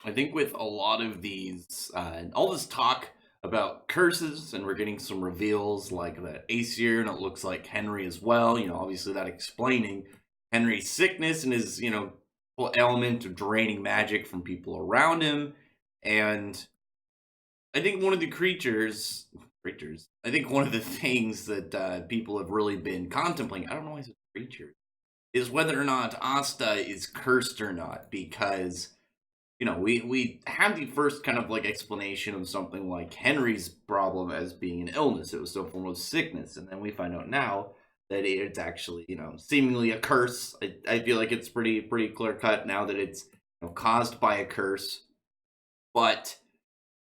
I think with a lot of these, all this talk about curses, and we're getting some reveals like the Aesir, and it looks like Henry as well. Obviously that explaining Henry's sickness and his, whole element of draining magic from people around him. And I think one of the creatures. I think one of the things that people have really been contemplating. I don't know why I said creature is whether or not Asta is cursed or not, because we had the first kind of like explanation of something like Henry's problem as being an illness. It was some form of sickness, and then we find out now that it's actually seemingly a curse. I feel like it's pretty clear cut now that it's caused by a curse. But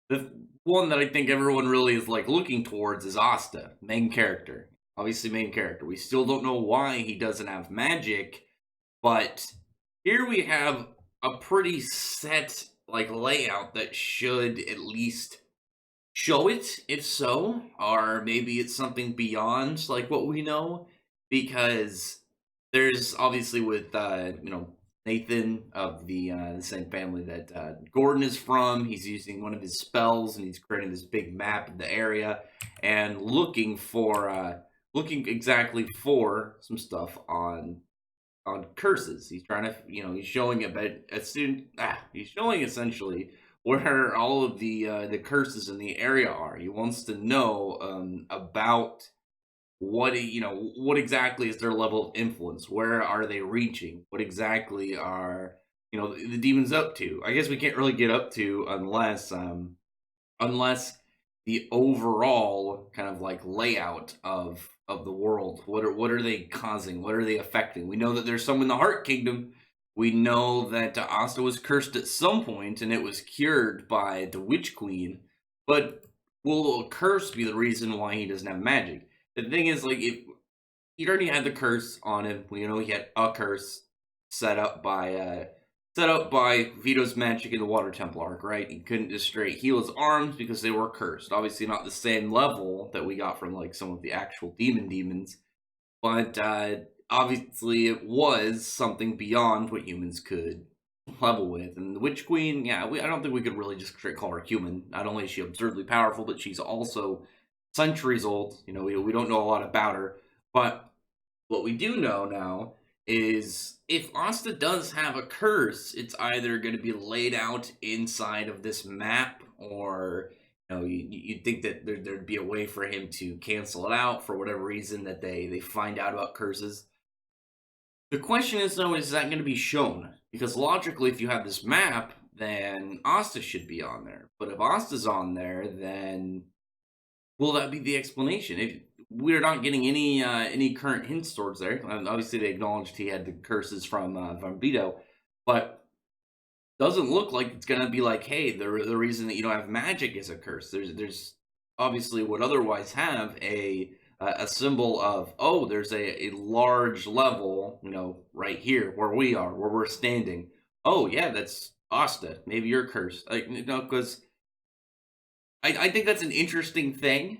the one that I think everyone really is like looking towards is Asta, main character. Obviously, main character. We still don't know why he doesn't have magic, but here we have a pretty set like layout that should at least show it, if so, or maybe it's something beyond like what we know, because there's obviously with Nathan of the same family that Gordon is from. He's using one of his spells and he's creating this big map of the area and looking exactly for some stuff on curses. He's trying to, he's showing a bit a student. He's showing essentially where all of the curses in the area are. He wants to know about what exactly is their level of influence. Where are they reaching? What exactly are the demons up to? I guess we can't really get up to unless the overall kind of like layout of the world. What are they causing? What are they affecting? We know that there's some in the Heart Kingdom. We know that Asta was cursed at some point, and it was cured by the Witch Queen. But will a curse be the reason why he doesn't have magic? The thing is, like, if he already had the curse on him, we know he had a curse set up by Vito's magic in the Water Temple arc, right? He couldn't just straight heal his arms because they were cursed. Obviously, not the same level that we got from like some of the actual demons, but obviously it was something beyond what humans could level with. And the Witch Queen, yeah, I don't think we could really just straight call her human. Not only is she absurdly powerful, but she's also centuries old. We don't know a lot about her, but what we do know now is if Asta does have a curse, it's either going to be laid out inside of this map, or you'd think that there'd be a way for him to cancel it out for whatever reason that they find out about curses. The question is though, is that going to be shown? Because logically, if you have this map, then Asta should be on there. But if Asta's on there, then will that be the explanation? If we're not getting any current hints towards there, obviously they acknowledged he had the curses from Vito, but doesn't look like it's gonna be like, hey, the reason that you don't have magic is a curse. There's obviously would otherwise have a symbol of, oh, there's a large level, right here where we are, where we're standing. Oh yeah, that's Asta. Maybe you're cursed. Like, because I think that's an interesting thing,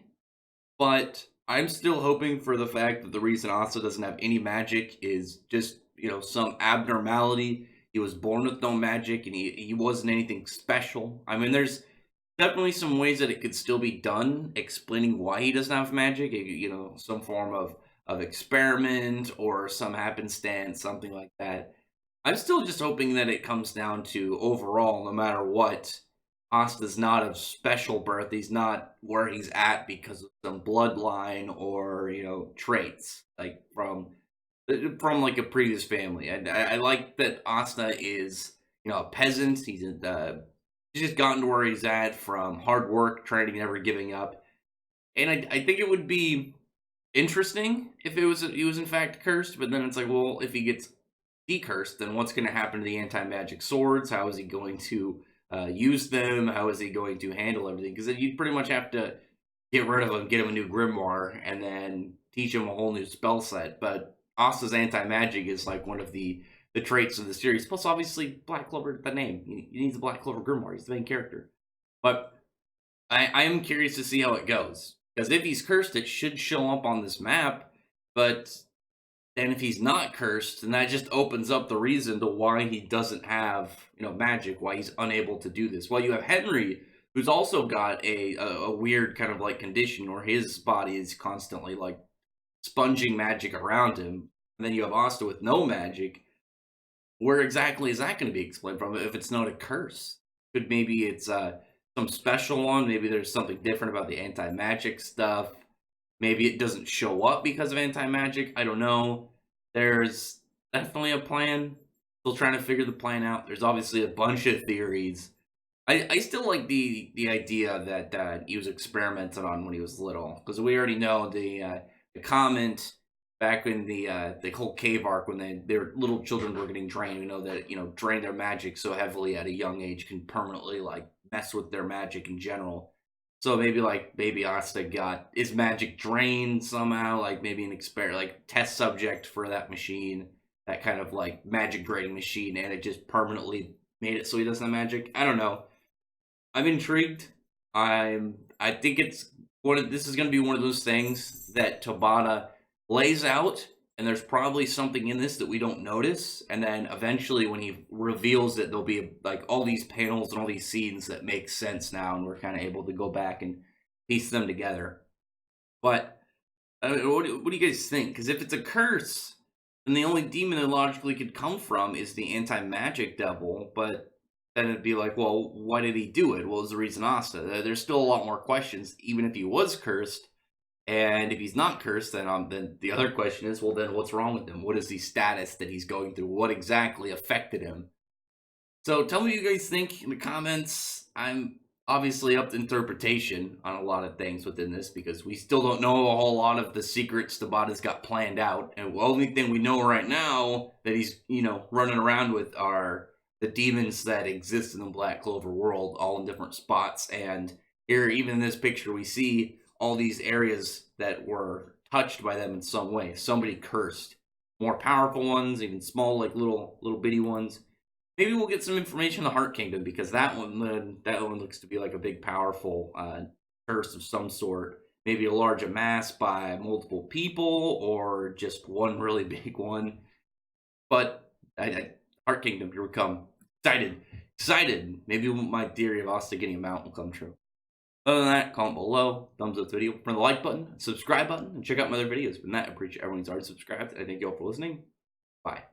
but I'm still hoping for the fact that the reason Asta doesn't have any magic is just, some abnormality. He was born with no magic and he wasn't anything special. I mean, there's definitely some ways that it could still be done, explaining why he doesn't have magic, some form of experiment or some happenstance, something like that. I'm still just hoping that it comes down to overall, no matter what, Asta's not of special birth. He's not where he's at because of some bloodline or traits like from like a previous family. I like that Asta is a peasant. He's just gotten to where he's at from hard work, training, never giving up. And I think it would be interesting if he was in fact cursed. But then it's like, well, if he gets decursed, then what's going to happen to the anti-magic swords? How is he going to use them? How is he going to handle everything? Because you pretty much have to get rid of him, get him a new grimoire, and then teach him a whole new spell set. But Asta's anti-magic is like one of the traits of the series. Plus, obviously, Black Clover, the name. He needs a Black Clover grimoire. He's the main character. But I am curious to see how it goes. Because if he's cursed, it should show up on this map. But And if he's not cursed, then that just opens up the reason to why he doesn't have, magic, why he's unable to do this. Well, you have Henry, who's also got a weird kind of like condition where his body is constantly like sponging magic around him. And then you have Asta with no magic. Where exactly is that going to be explained from if it's not a curse? Could maybe it's some special one? Maybe there's something different about the anti magic stuff. Maybe it doesn't show up because of anti magic. I don't know. There's definitely a plan. Still trying to figure the plan out. There's obviously a bunch of theories. I still like the idea that he was experimented on when he was little, because we already know the comment back in the whole cave arc when their little children were getting drained. We know that drain their magic so heavily at a young age can permanently like mess with their magic in general. So maybe like baby Asta got his magic drained somehow, like maybe an like test subject for that machine, that kind of like magic draining machine, and it just permanently made it so he doesn't have magic. I don't know. I'm intrigued. I think this is going to be one of those things that Tabata lays out, and there's probably something in this that we don't notice, and then eventually when he reveals it, there'll be like all these panels and all these scenes that make sense now, and we're kind of able to go back and piece them together. But what do you guys think? Because if it's a curse, then the only demon it logically could come from is the anti-magic devil, but then it'd be like, well, why did he do it? What was the reason Asta? There's still a lot more questions, even if he was cursed. And if he's not cursed, then the other question is, well, then what's wrong with him? What is the status that he's going through? What exactly affected him? So tell me what you guys think in the comments. I'm obviously up to interpretation on a lot of things within this, because we still don't know a whole lot of the secrets Tabata's got planned out. And the only thing we know right now that he's, running around with are the demons that exist in the Black Clover world, all in different spots. And here, even in this picture, we see all these areas that were touched by them in some way. Somebody cursed. More powerful ones, even small, like little bitty ones. Maybe we'll get some information on the Heart Kingdom, because that one looks to be like a big, powerful curse of some sort. Maybe a large amass by multiple people, or just one really big one. But Heart Kingdom, here we come. Excited. Maybe my theory of Asta getting a mount will come true. Other than that, comment below, thumbs up the video, press the like button, subscribe button, and check out my other videos. But that, I appreciate everyone's already subscribed. I thank you all for listening. Bye.